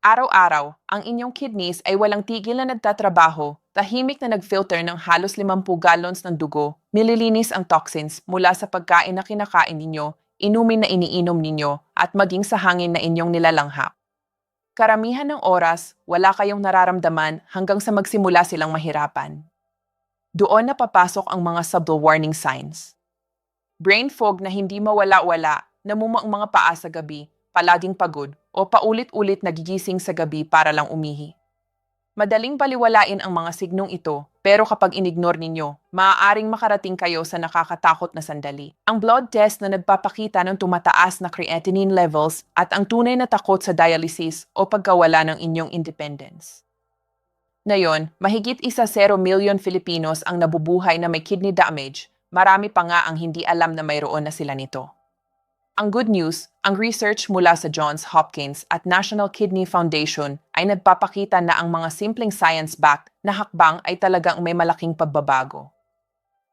Araw-araw, ang inyong kidneys ay walang tigil na nagtatrabaho, tahimik na nag-filter ng halos 50 gallons ng dugo, nililinis ang toxins mula sa pagkain na kinakain ninyo, inumin na iniinom ninyo, at maging sa hangin na inyong nilalanghap. Karamihan ng oras, wala kayong nararamdaman hanggang sa magsimula silang mahirapan. Doon na papasok ang mga subtle warning signs. Brain fog na hindi mawala-wala, namuma ang mga paa sa gabi, palaging pagod, o paulit-ulit nagigising sa gabi para lang umihi. Madaling baliwalain ang mga signong ito, pero kapag inignore ninyo, maaaring makarating kayo sa nakakatakot na sandali. Ang blood test na nagpapakita ng tumataas na creatinine levels at ang tunay na takot sa dialysis o pagkawala ng inyong independence. Ngayon, mahigit 1 million Filipinos ang nabubuhay na may kidney damage, marami pa nga ang hindi alam na mayroon na sila nito. Ang good news, ang research mula sa Johns Hopkins at National Kidney Foundation ay nagpapakita na ang mga simpleng science-backed na hakbang ay talagang may malaking pagbabago.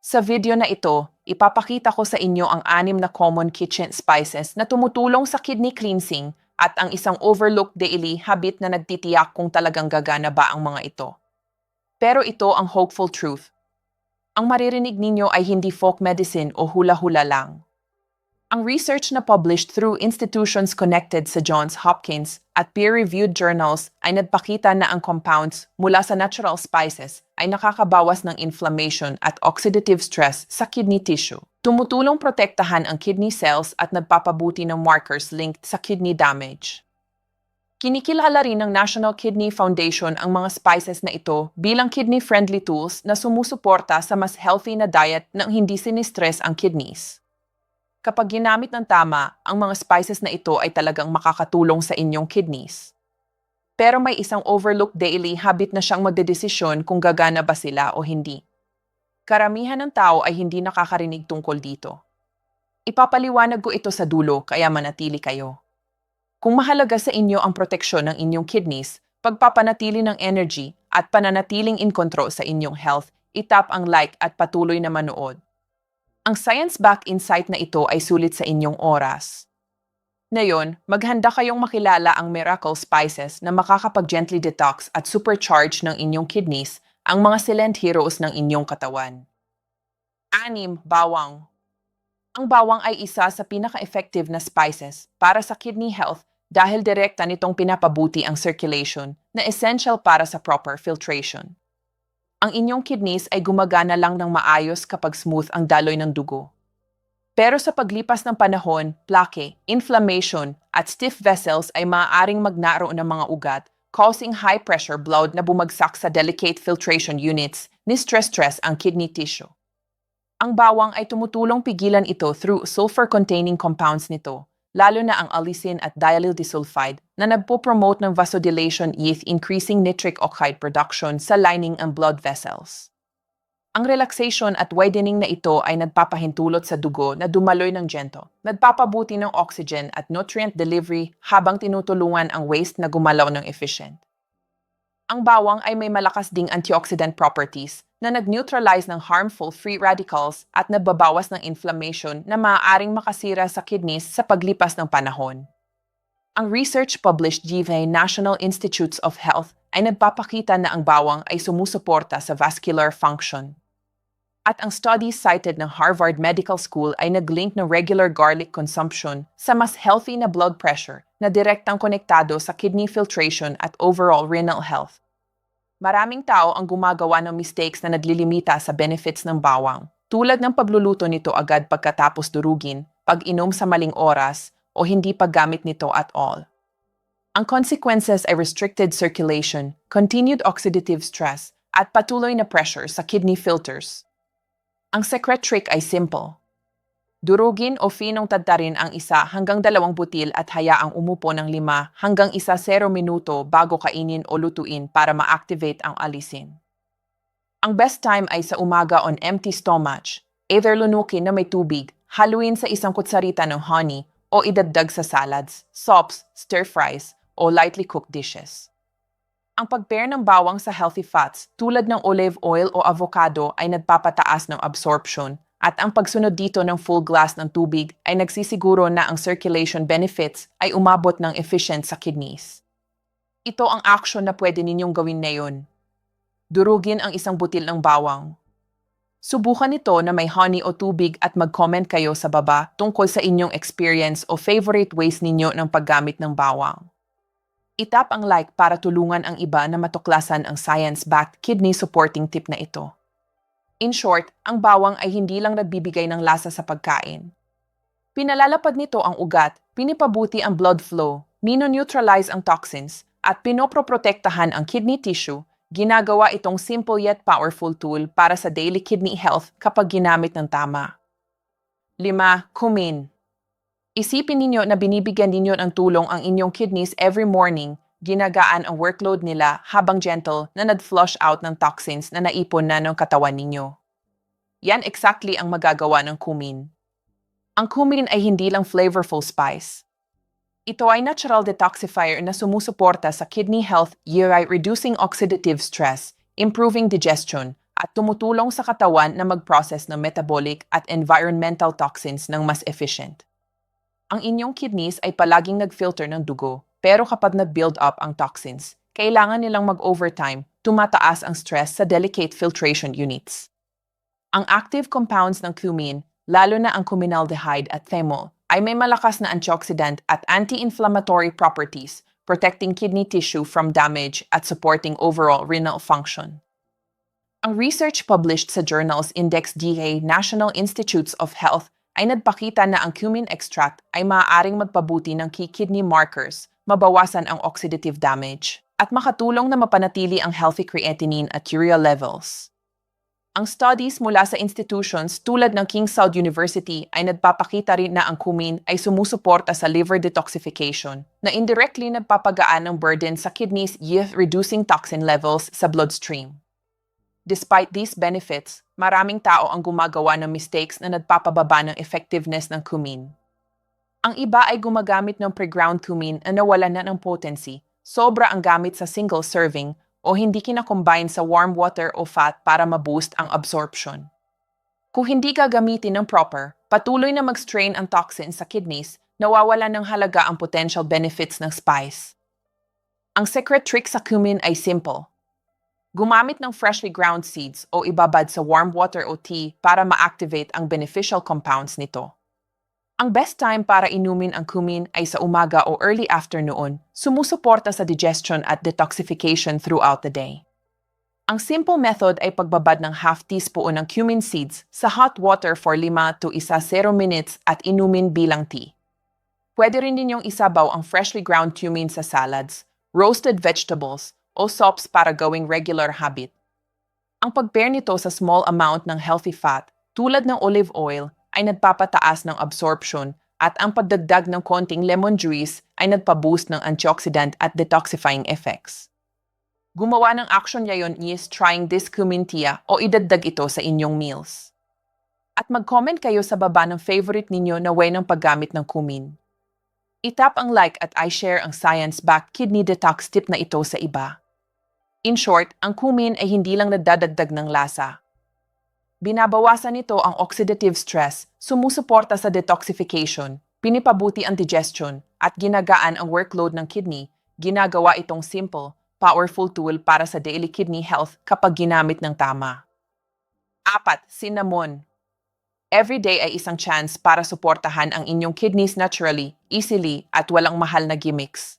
Sa video na ito, ipapakita ko sa inyo ang 6 na common kitchen spices na tumutulong sa kidney cleansing at ang isang overlooked daily habit na nagtitiyak kung talagang gagana ba ang mga ito. Pero ito ang hopeful truth. Ang maririnig ninyo ay hindi folk medicine o hula-hula lang. Ang research na published through institutions connected sa Johns Hopkins at peer-reviewed journals ay nagpakita na ang compounds mula sa natural spices ay nakakabawas ng inflammation at oxidative stress sa kidney tissue. Tumutulong protektahan ang kidney cells at nagpapabuti ng markers linked sa kidney damage. Kinikilala rin ng National Kidney Foundation ang mga spices na ito bilang kidney-friendly tools na sumusuporta sa mas healthy na diet nang hindi sinistress ang kidneys. Kapag ginamit ng tama, ang mga spices na ito ay talagang makakatulong sa inyong kidneys. Pero may isang overlooked daily habit na siyang magdedesisyon kung gagana ba sila o hindi. Karamihan ng tao ay hindi nakakarinig tungkol dito. Ipapaliwanag ko ito sa dulo kaya manatili kayo. Kung mahalaga sa inyo ang proteksyon ng inyong kidneys, pagpapanatili ng energy at pananatiling in control sa inyong health, itap ang like at patuloy na manood. Ang science-backed insight na ito ay sulit sa inyong oras. Ngayon, maghanda kayong makilala ang miracle spices na makakapag-gently detox at supercharge ng inyong kidneys, ang mga silent heroes ng inyong katawan. 6. Bawang. Ang bawang ay isa sa pinaka-effective na spices para sa kidney health dahil direkta nitong pinapabuti ang circulation na essential para sa proper filtration. Ang inyong kidneys ay gumagana lang ng maayos kapag smooth ang daloy ng dugo. Pero sa paglipas ng panahon, plaque, inflammation, at stiff vessels ay maaaring magnaroon ng mga ugat, causing high-pressure blood na bumagsak sa delicate filtration units, ni-stress ang kidney tissue. Ang bawang ay tumutulong pigilan ito through sulfur-containing compounds nito, lalo na ang allicin at diallyl disulfide na nagpo-promote ng vasodilation increasing nitric oxide production sa lining ng blood vessels. Ang relaxation at widening na ito ay nagpapahintulot sa dugo na dumaloy ng gento, nagpapabuti ng oxygen at nutrient delivery habang tinutulungan ang waste na gumalaw ng efficient. Ang bawang ay may malakas ding antioxidant properties na nag-neutralize ng harmful free radicals at nagbabawas ng inflammation na maaaring makasira sa kidneys sa paglipas ng panahon. Ang research published GV National Institutes of Health ay nagpapakita na ang bawang ay sumusuporta sa vascular function. At ang studies cited ng Harvard Medical School ay nag-link ng regular garlic consumption sa mas healthy na blood pressure na direktang konektado sa kidney filtration at overall renal health. Maraming tao ang gumagawa ng mistakes na naglilimita sa benefits ng bawang, tulad ng pagluluto nito agad pagkatapos durugin, pag-inom sa maling oras, o hindi paggamit nito at all. Ang consequences ay restricted circulation, continued oxidative stress, at patuloy na pressure sa kidney filters. Ang secret trick ay simple. Durugin o finong tadtarin ang 1 hanggang 2 butil at hayaang umupo ng 5 hanggang 10 minuto bago kainin o lutuin para ma-activate ang alisin. Ang best time ay sa umaga on empty stomach, either lunukin na may tubig, haluin sa 1 kutsarita ng honey, o idagdag sa salads, soups, stir-fries, o lightly cooked dishes. Ang pag-pair ng bawang sa healthy fats tulad ng olive oil o avocado ay nagpapataas ng absorption at ang pagsunod dito ng full glass ng tubig ay nagsisiguro na ang circulation benefits ay umabot ng efficient sa kidneys. Ito ang aksyon na pwede ninyong gawin ngayon. Durugin ang isang butil ng bawang. Subukan ito na may honey o tubig at mag-comment kayo sa baba tungkol sa inyong experience o favorite ways ninyo ng paggamit ng bawang. Itap ang like para tulungan ang iba na matuklasan ang science-backed kidney supporting tip na ito. In short, ang bawang ay hindi lang nagbibigay ng lasa sa pagkain. Pinalalapad nito ang ugat, pinipabuti ang blood flow, mino-neutralize ang toxins, at pinoproprotektahan ang kidney tissue. Ginagawa itong simple yet powerful tool para sa daily kidney health kapag ginamit ng tama. 5. Cumin. Isipin ninyo na binibigyan ninyo ng tulong ang inyong kidneys every morning, ginagaan ang workload nila habang gentle na nag-flush out ng toxins na naipon na ng katawan ninyo. Yan exactly ang magagawa ng cumin. Ang cumin ay hindi lang flavorful spice. Ito ay natural detoxifier na sumusuporta sa kidney health by reducing oxidative stress, improving digestion, at tumutulong sa katawan na mag-process ng metabolic at environmental toxins ng mas efficient. Ang inyong kidneys ay palaging nag-filter ng dugo, pero kapag nag-build up ang toxins, kailangan nilang mag-overtime, tumataas ang stress sa delicate filtration units. Ang active compounds ng cumin, lalo na ang cuminaldehyde at thymol, ay may malakas na antioxidant at anti-inflammatory properties, protecting kidney tissue from damage at supporting overall renal function. Ang research published sa journals Index DA National Institutes of Health ay nagpakita na ang cumin extract ay maaaring magpabuti ng key kidney markers, mabawasan ang oxidative damage, at makatulong na mapanatili ang healthy creatinine at urea levels. Ang studies mula sa institutions tulad ng King Saud University ay nagpapakita rin na ang cumin ay sumusuporta sa liver detoxification na indirectly nagpapagaan ng burden sa kidneys reducing toxin levels sa bloodstream. Despite these benefits, maraming tao ang gumagawa ng mistakes na nagpapababa ng effectiveness ng cumin. Ang iba ay gumagamit ng pre-ground cumin na nawalan na ng potency, sobra ang gamit sa single serving, o hindi kinakombine sa warm water o fat para ma-boost ang absorption. Kung hindi gagamitin ng proper, patuloy na mag-strain ang toxins sa kidneys, nawawala ng halaga ang potential benefits ng spice. Ang secret trick sa cumin ay simple. Gumamit ng freshly ground seeds o ibabad sa warm water o tea para ma-activate ang beneficial compounds nito. Ang best time para inumin ang cumin ay sa umaga o early afternoon, sumusuporta sa digestion at detoxification throughout the day. Ang simple method ay pagbabad ng half teaspoon ng cumin seeds sa hot water for 5 to 10 minutes at inumin bilang tea. Pwede rin ninyong isabaw ang freshly ground cumin sa salads, roasted vegetables, o soups para gawing regular habit. Ang pag-pair nito sa small amount ng healthy fat, tulad ng olive oil, ay nagpapataas ng absorption at ang pagdagdag ng konting lemon juice ay nagpa-boost ng antioxidant at detoxifying effects. Gumawa ng action ngayon is trying this cumin tea o idagdag ito sa inyong meals. At mag-comment kayo sa baba ng favorite ninyo na way ng paggamit ng cumin. Itap ang like at i-share ang science-backed kidney detox tip na ito sa iba. In short, ang cumin ay hindi lang nadadagdag ng lasa. Binabawasan nito ang oxidative stress, sumusuporta sa detoxification, pinipabuti ang digestion, at ginagaan ang workload ng kidney. Ginagawa itong simple, powerful tool para sa daily kidney health kapag ginamit ng tama. 4. Cinnamon. Every day ay isang chance para suportahan ang inyong kidneys naturally, easily, at walang mahal na gimmicks.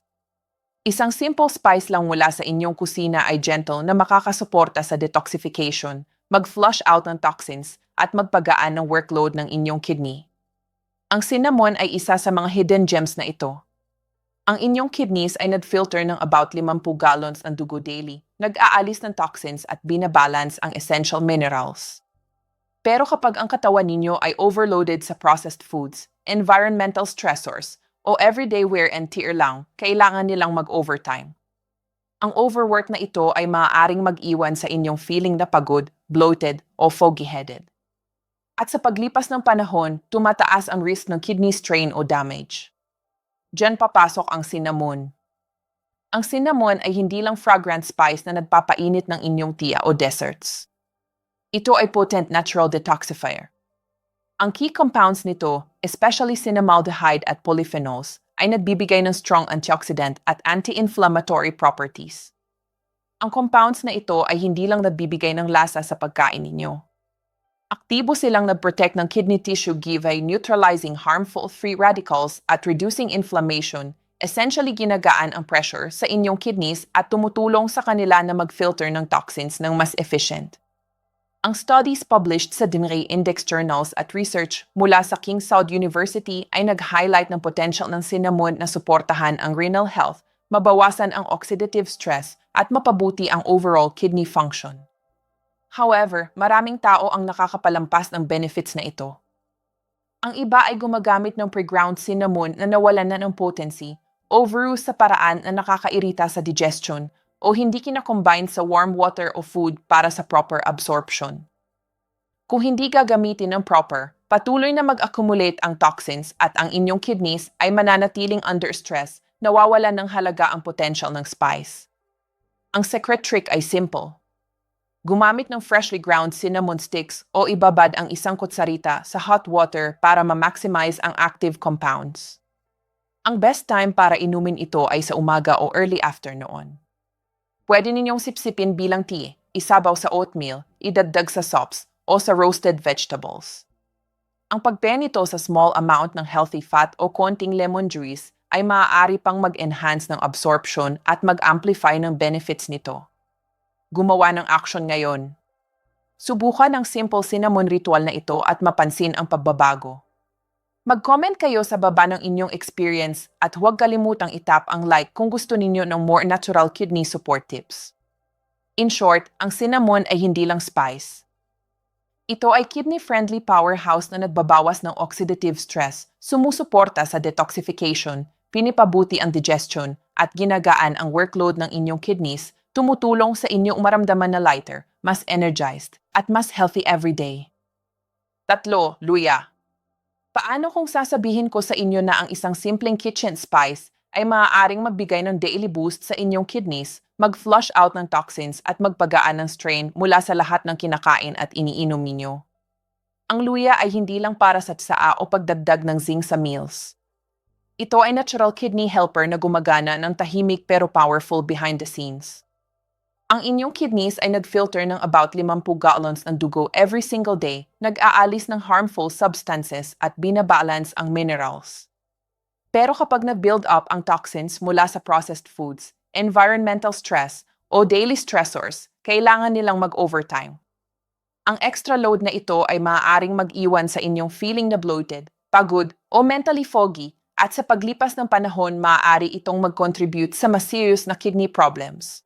Isang simple spice lang mula sa inyong kusina ay gentle na makakasuporta sa detoxification, mag-flush out ng toxins, at magpagaan ng workload ng inyong kidney. Ang cinnamon ay isa sa mga hidden gems na ito. Ang inyong kidneys ay nag-filter ng about 50 gallons ng dugo daily, nag-aalis ng toxins at binabalance ang essential minerals. Pero kapag ang katawan ninyo ay overloaded sa processed foods, environmental stressors, o everyday wear and tear lang, kailangan nilang mag-overtime. Ang overwork na ito ay maaaring mag-iwan sa inyong feeling na pagod, bloated, o foggy-headed. At sa paglipas ng panahon, tumataas ang risk ng kidney strain o damage. Diyan papasok ang cinnamon. Ang cinnamon ay hindi lang fragrant spice na nagpapainit ng inyong tea o desserts. Ito ay potent natural detoxifier. Ang key compounds nito, especially cinnamaldehyde at polyphenols, ay nagbibigay ng strong antioxidant at anti-inflammatory properties. Ang compounds na ito ay hindi lang nagbibigay ng lasa sa pagkain ninyo. Aktibo silang nag-protect ng kidney tissue by neutralizing harmful free radicals at reducing inflammation, essentially ginagaan ang pressure sa inyong kidneys at tumutulong sa kanila na mag-filter ng toxins ng mas efficient. Ang studies published sa DINRI Index Journals at research mula sa King Saud University ay nag-highlight ng potential ng cinnamon na suportahan ang renal health, mabawasan ang oxidative stress, at mapabuti ang overall kidney function. However, maraming tao ang nakakapalampas ng benefits na ito. Ang iba ay gumagamit ng pre-ground cinnamon na nawalan na ng potency, overuse sa paraan na nakakairita sa digestion, o hindi kinakombine sa warm water o food para sa proper absorption. Kung hindi gagamitin ng proper, patuloy na mag-accumulate ang toxins at ang inyong kidneys ay mananatiling under stress, nawawalan ng halaga ang potential ng spice. Ang secret trick ay simple. Gumamit ng freshly ground cinnamon sticks o ibabad ang isang kutsarita sa hot water para ma-maximize ang active compounds. Ang best time para inumin ito ay sa umaga o early afternoon. Pwede ninyong sipsipin bilang tea, isabaw sa oatmeal, idagdag sa sops, o sa roasted vegetables. Ang pagpair nito sa small amount ng healthy fat o konting lemon juice ay maaari pang mag-enhance ng absorption at mag-amplify ng benefits nito. Gumawa ng action ngayon. Subukan ang simple cinnamon ritual na ito at mapansin ang pagbabago. Mag-comment kayo sa baba ng inyong experience at huwag kalimutang itap ang like kung gusto ninyo ng more natural kidney support tips. In short, ang cinnamon ay hindi lang spice. Ito ay kidney-friendly powerhouse na nagbabawas ng oxidative stress, sumusuporta sa detoxification, pinipabuti ang digestion, at ginagaan ang workload ng inyong kidneys, tumutulong sa inyong maramdaman na lighter, mas energized, at mas healthy everyday. 3. Luya. Paano kung sasabihin ko sa inyo na ang isang simpleng kitchen spice ay maaaring magbigay ng daily boost sa inyong kidneys, mag-flush out ng toxins at magpagaan ng strain mula sa lahat ng kinakain at iniinom ninyo? Ang luya ay hindi lang para sa tsaa o pagdagdag ng zinc sa meals. Ito ay natural kidney helper na gumagana ng tahimik pero powerful behind the scenes. Ang inyong kidneys ay nag-filter ng about 50 gallons ng dugo every single day, nag-aalis ng harmful substances at binabalance ang minerals. Pero kapag na-build up ang toxins mula sa processed foods, environmental stress, o daily stressors, kailangan nilang mag-overtime. Ang extra load na ito ay maaaring mag-iwan sa inyong feeling na bloated, pagod, o mentally foggy, at sa paglipas ng panahon maaari itong mag-contribute sa mas serious na kidney problems.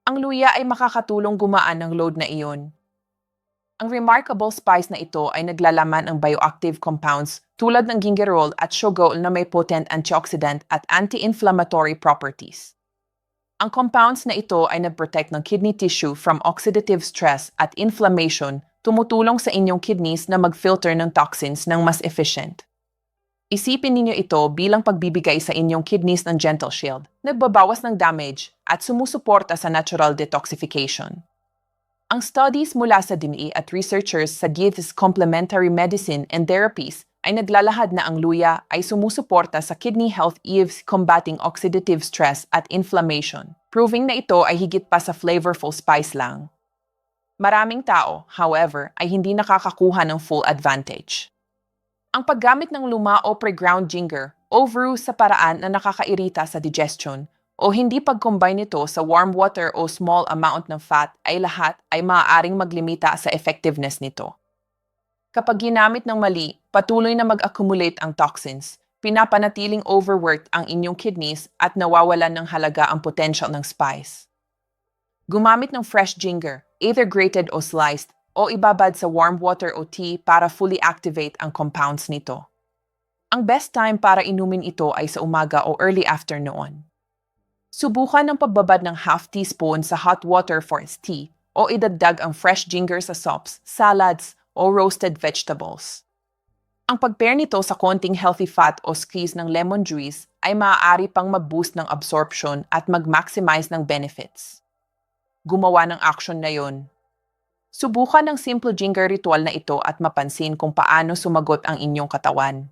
Ang luya ay makakatulong gumaan ng load na iyon. Ang remarkable spice na ito ay naglalaman ng bioactive compounds tulad ng gingerol at shogol na may potent antioxidant at anti-inflammatory properties. Ang compounds na ito ay nag-protect ng kidney tissue from oxidative stress at inflammation, tumutulong sa inyong kidneys na mag-filter ng toxins ng mas efficient. Isipin ninyo ito bilang pagbibigay sa inyong kidneys ng gentle shield, nagbabawas ng damage, at sumusuporta sa natural detoxification. Ang studies mula sa DINRI at researchers sa Diethy's Complementary Medicine and Therapies ay naglalahad na ang luya ay sumusuporta sa kidney health combating oxidative stress at inflammation, proving na ito ay higit pa sa flavorful spice lang. Maraming tao, however, ay hindi nakakakuha ng full advantage. Ang paggamit ng luma o pre-ground ginger, overuse sa paraan na nakakairita sa digestion, o hindi pag-combine nito sa warm water o small amount ng fat ay lahat ay maaaring maglimita sa effectiveness nito. Kapag ginamit ng mali, patuloy na mag-accumulate ang toxins, pinapanatiling overworked ang inyong kidneys at nawawalan ng halaga ang potential ng spice. Gumamit ng fresh ginger, either grated o sliced, o ibabad sa warm water o tea para fully activate ang compounds nito. Ang best time para inumin ito ay sa umaga o early afternoon. Subukan ang pagbabad ng half teaspoon sa hot water for tea o idagdag ang fresh ginger sa sops, salads, o roasted vegetables. Ang pag-pair nito sa konting healthy fat o squeeze ng lemon juice ay maaari pang mag-boost ng absorption at mag-maximize ng benefits. Gumawa ng action na yon. Subukan ang simple ginger ritual na ito at mapansin kung paano sumagot ang inyong katawan.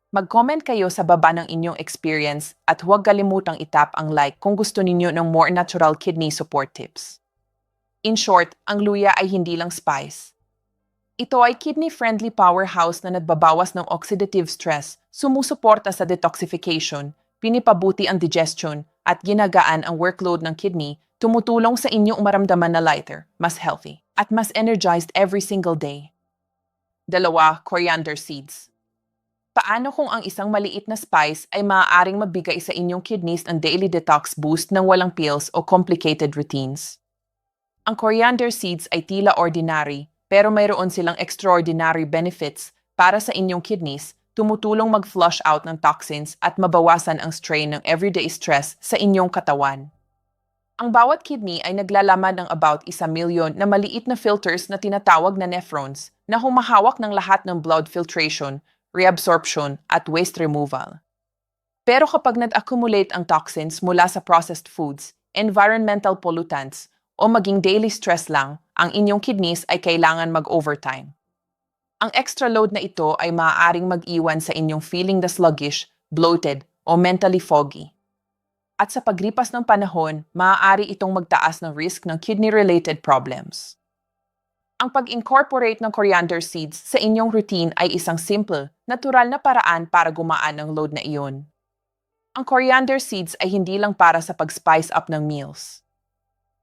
Mag-comment kayo sa baba ng inyong experience at huwag kalimutang itap ang like kung gusto ninyo ng more natural kidney support tips. In short, ang luya ay hindi lang spice. Ito ay kidney-friendly powerhouse na nagbabawas ng oxidative stress, sumusuporta sa detoxification, pinipabuti ang digestion, at ginagaan ang workload ng kidney, tumutulong sa inyong maramdaman na lighter, mas healthy, at mas energized every single day. 2. Coriander seeds. Paano kung ang isang maliit na spice ay maaaring magbigay sa inyong kidneys ng daily detox boost ng walang pills o complicated routines? Ang coriander seeds ay tila ordinary, pero mayroon silang extraordinary benefits para sa inyong kidneys, tumutulong mag-flush out ng toxins at mabawasan ang strain ng everyday stress sa inyong katawan. Ang bawat kidney ay naglalaman ng about 1,000,000 na maliit na filters na tinatawag na nephrons na humahawak ng lahat ng blood filtration, reabsorption at waste removal. Pero kapag nag-accumulate ang toxins mula sa processed foods, environmental pollutants, o maging daily stress lang, ang inyong kidneys ay kailangan mag-overtime. Ang extra load na ito ay maaaring mag-iwan sa inyong feeling na sluggish, bloated, o mentally foggy. At sa paglipas ng panahon, maaari itong magtaas ng risk ng kidney-related problems. Ang pag-incorporate ng coriander seeds sa inyong routine ay isang simple, natural na paraan para gumaan ang load na iyon. Ang coriander seeds ay hindi lang para sa pag-spice up ng meals.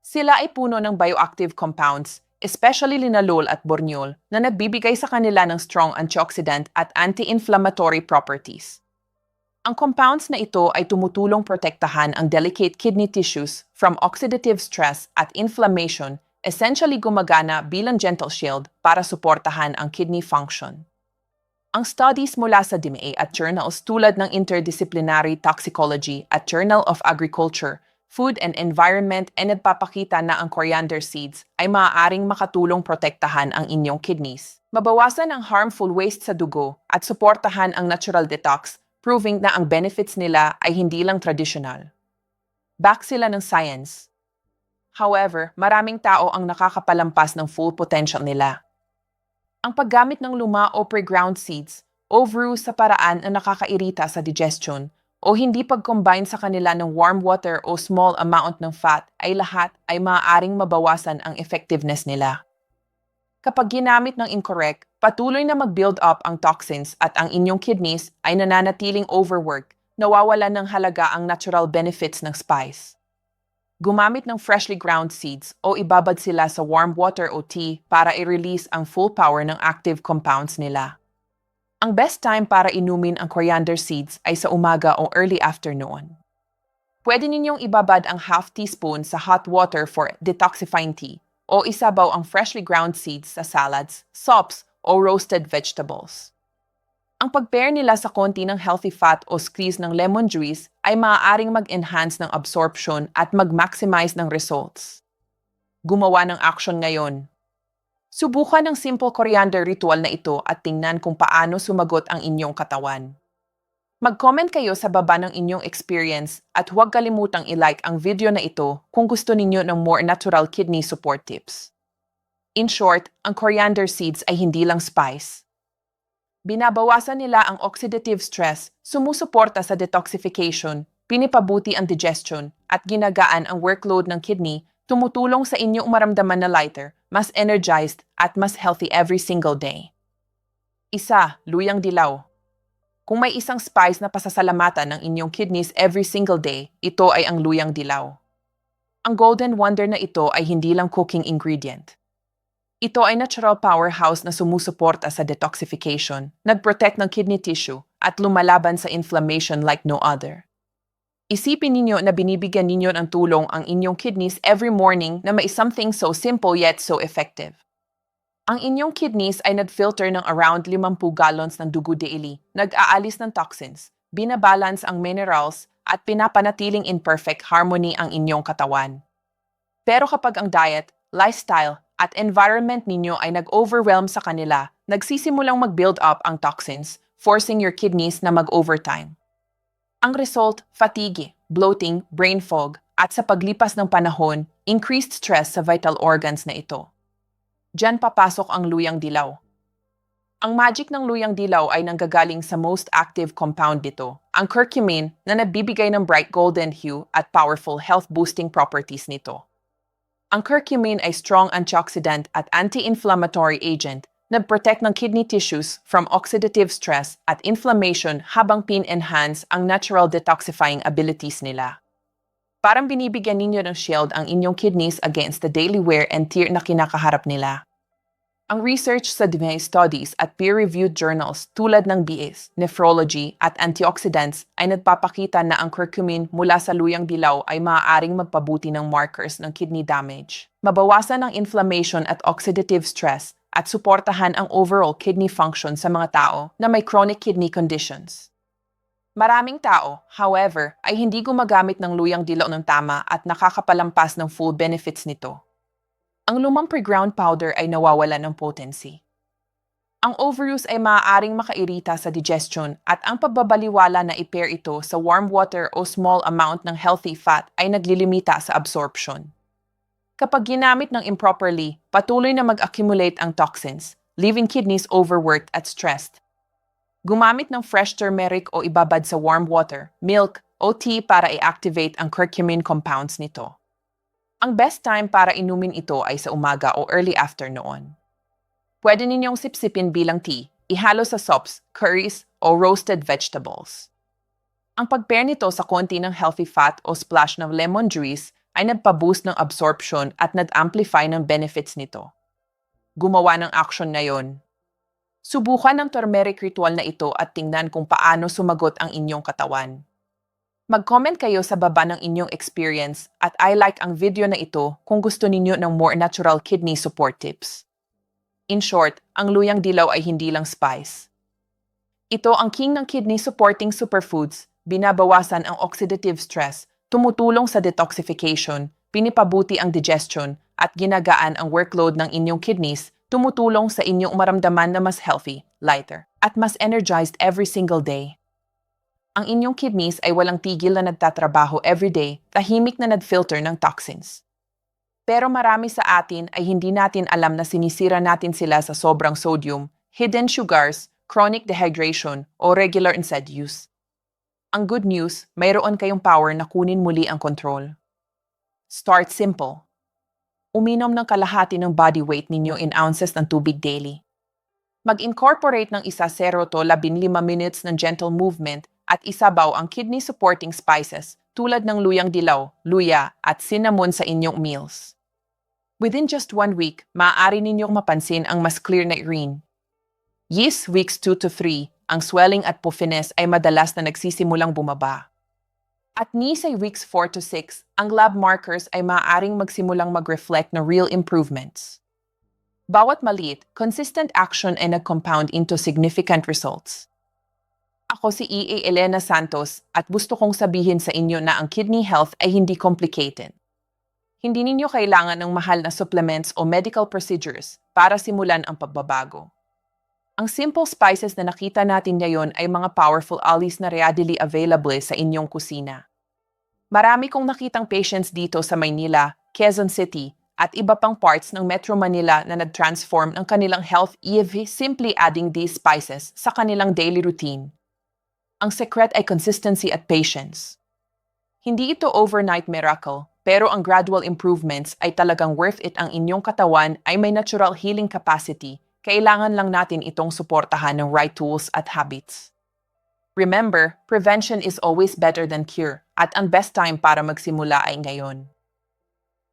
Sila ay puno ng bioactive compounds, especially linalool at borneol, na nagbibigay sa kanila ng strong antioxidant at anti-inflammatory properties. Ang compounds na ito ay tumutulong protektahan ang delicate kidney tissues from oxidative stress at inflammation, essentially gumagana bilang gentle shield para suportahan ang kidney function. Ang studies mula sa DMA at journals tulad ng Interdisciplinary Toxicology at Journal of Agriculture, Food and Environment ay nagpapakita na ang coriander seeds ay maaaring makatulong protektahan ang inyong kidneys, mabawasan ang harmful waste sa dugo at suportahan ang natural detox, proving na ang benefits nila ay hindi lang traditional. Back sila ng science. However, maraming tao ang nakakapalampas ng full potential nila. Ang paggamit ng luma o pre-ground seeds o brew sa paraan na nakakairita sa digestion o hindi pag-combine sa kanila ng warm water o small amount ng fat ay lahat ay maaaring mabawasan ang effectiveness nila. Kapag ginamit ng incorrect, patuloy na mag-build up ang toxins at ang inyong kidneys ay nananatiling overwork, nawawalan ng halaga ang natural benefits ng spice. Gumamit ng freshly ground seeds o ibabad sila sa warm water o tea para i-release ang full power ng active compounds nila. Ang best time para inumin ang coriander seeds ay sa umaga o early afternoon. Pwede ninyong ibabad ang half teaspoon sa hot water for detoxifying tea o isabaw ang freshly ground seeds sa salads, soups, o roasted vegetables. Ang pag-pair nila sa konti ng healthy fat o squeeze ng lemon juice ay maaaring mag-enhance ng absorption at mag-maximize ng results. Gumawa ng action ngayon. Subukan ang simple coriander ritual na ito at tingnan kung paano sumagot ang inyong katawan. Mag-comment kayo sa baba ng inyong experience at huwag kalimutang i-like ang video na ito kung gusto ninyo ng more natural kidney support tips. In short, ang coriander seeds ay hindi lang spice. Binabawasan nila ang oxidative stress, sumusuporta sa detoxification, pinipabuti ang digestion, at ginagaan ang workload ng kidney, tumutulong sa inyong maramdaman na lighter, mas energized, at mas healthy every single day. 1. Luyang dilaw. Kung may isang spice na pasasalamatan ng inyong kidneys every single day, ito ay ang luyang dilaw. Ang golden wonder na ito ay hindi lang cooking ingredient. Ito ay natural powerhouse na sumusuporta sa detoxification, nag-protect ng kidney tissue, at lumalaban sa inflammation like no other. Isipin ninyo na binibigyan ninyo ng tulong ang inyong kidneys every morning na may something so simple yet so effective. Ang inyong kidneys ay nag-filter ng around 50 gallons ng dugo daily, nag-aalis ng toxins, binabalance ang minerals, at pinapanatiling in perfect harmony ang inyong katawan. Pero kapag ang diet, lifestyle, at environment ninyo ay nag-overwhelm sa kanila, nagsisimulang mag-build up ang toxins, forcing your kidneys na mag-overtime. Ang result, fatigue, bloating, brain fog, at sa paglipas ng panahon, increased stress sa vital organs na ito. Diyan papasok ang luyang dilaw. Ang magic ng luyang dilaw ay nanggagaling sa most active compound nito, ang curcumin na nagbibigay ng bright golden hue at powerful health-boosting properties nito. Ang curcumin ay strong antioxidant at anti-inflammatory agent na protect ng kidney tissues from oxidative stress at inflammation habang pin-enhance ang natural detoxifying abilities nila. Parang binibigyan ninyo ng shield ang inyong kidneys against the daily wear and tear na kinakaharap nila. Ang research sa demy studies at peer-reviewed journals tulad ng BS, nephrology at antioxidants ay nagpapakita na ang curcumin mula sa luyang dilaw ay maaaring magpabuti ng markers ng kidney damage, mabawasan ang inflammation at oxidative stress, at suportahan ang overall kidney function sa mga tao na may chronic kidney conditions. Maraming tao, however, ay hindi gumagamit ng luyang dilaw ng tama at nakakapalampas ng full benefits nito. Ang lumang pre-ground powder ay nawawala ng potency. Ang overuse ay maaaring makairita sa digestion at ang pagbabaliwala na i-pair ito sa warm water o small amount ng healthy fat ay naglilimita sa absorption. Kapag ginamit ng improperly, patuloy na mag-accumulate ang toxins, leaving kidneys overworked at stressed. Gumamit ng fresh turmeric o ibabad sa warm water, milk, o tea para i-activate ang curcumin compounds nito. Ang best time para inumin ito ay sa umaga o early afternoon. Pwede ninyong sipsipin bilang tea, ihalo sa soups, curries, o roasted vegetables. Ang pag-pair nito sa konti ng healthy fat o splash ng lemon juice ay nagpa-boost ng absorption at nag-amplify ng benefits nito. Gumawa ng action ngayon. Subukan ang turmeric ritual na ito at tingnan kung paano sumagot ang inyong katawan. Mag-comment kayo sa baba ng inyong experience at I like ang video na ito kung gusto ninyo ng more natural kidney support tips. In short, ang luyang dilaw ay hindi lang spice. Ito ang king ng kidney supporting superfoods, binabawasan ang oxidative stress, tumutulong sa detoxification, pinipabuti ang digestion, at ginagaan ang workload ng inyong kidneys, tumutulong sa inyong maramdaman na mas healthy, lighter, at mas energized every single day. Ang inyong kidneys ay walang tigil na nagtatrabaho everyday, tahimik na nag-filter ng toxins. Pero marami sa atin ay hindi natin alam na sinisira natin sila sa sobrang sodium, hidden sugars, chronic dehydration, o regular NSAID use. Ang good news, mayroon kayong power na kunin muli ang control. Start simple. Uminom ng kalahati ng body weight ninyo in ounces ng tubig daily. Mag-incorporate ng 1 to 15 minutes ng gentle movement at isabaw ang kidney-supporting spices tulad ng luyang dilaw, luya, at cinnamon sa inyong meals. Within just 1 week, maaari ninyong mapansin ang mas clear na urine. Yes, weeks 2 to 3, ang swelling at puffiness ay madalas na nagsisimulang bumaba. At ni sa weeks 4 to 6, ang lab markers ay maaaring magsimulang mag-reflect na real improvements. Bawat maliit, consistent action ay nag-compound into significant results. Ako si E.A. Elena Santos at gusto kong sabihin sa inyo na ang kidney health ay hindi complicated. Hindi ninyo kailangan ng mahal na supplements o medical procedures para simulan ang pagbabago. Ang simple spices na nakita natin ngayon ay mga powerful allies na readily available sa inyong kusina. Marami kong nakitang patients dito sa Maynila, Quezon City, at iba pang parts ng Metro Manila na nag-transform ng kanilang health EV simply adding these spices sa kanilang daily routine. Ang secret ay consistency at patience. Hindi ito overnight miracle, pero ang gradual improvements ay talagang worth it. Ang inyong katawan ay may natural healing capacity. Kailangan lang natin itong suportahan ng right tools at habits. Remember, prevention is always better than cure, at ang best time para magsimula ay ngayon.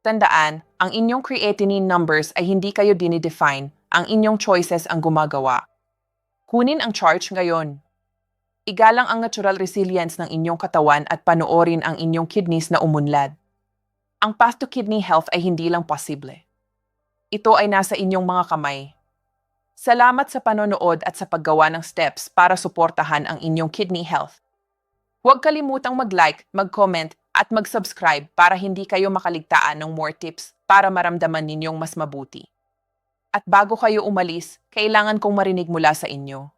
Tandaan, ang inyong creatinine numbers ay hindi kayo dinidefine, ang inyong choices ang gumagawa. Kunin ang charge ngayon. Igalang ang natural resilience ng inyong katawan at panoorin ang inyong kidneys na umunlad. Ang path to kidney health ay hindi lang posible. Ito ay nasa inyong mga kamay. Salamat sa panonood at sa paggawa ng steps para suportahan ang inyong kidney health. Huwag kalimutang mag-like, mag-comment, at mag-subscribe para hindi kayo makaligtaan ng more tips para maramdaman ninyong mas mabuti. At bago kayo umalis, kailangan kong marinig mula sa inyo.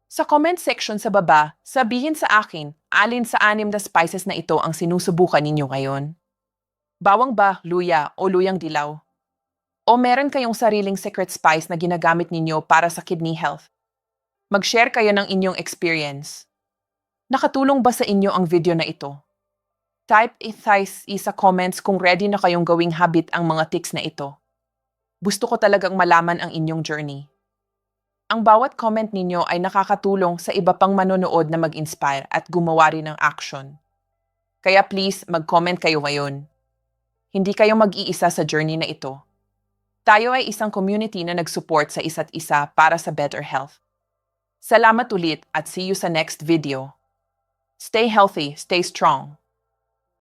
Sa comment section sa baba, sabihin sa akin, alin sa 6 na spices na ito ang sinusubukan ninyo ngayon? Bawang ba, luya, o luyang dilaw? O meron kayong sariling secret spice na ginagamit ninyo para sa kidney health? Mag-share kayo ng inyong experience. Nakatulong ba sa inyo ang video na ito? Type sa comments kung ready na kayong gawing habit ang mga tips na ito. Gusto ko talagang malaman ang inyong journey. Ang bawat comment ninyo ay nakakatulong sa iba pang manonood na mag-inspire at gumawa rin ng action. Kaya please, mag-comment kayo ngayon. Hindi kayo mag-iisa sa journey na ito. Tayo ay isang community na nag-support sa isa't isa para sa better health. Salamat ulit at see you sa next video. Stay healthy, stay strong.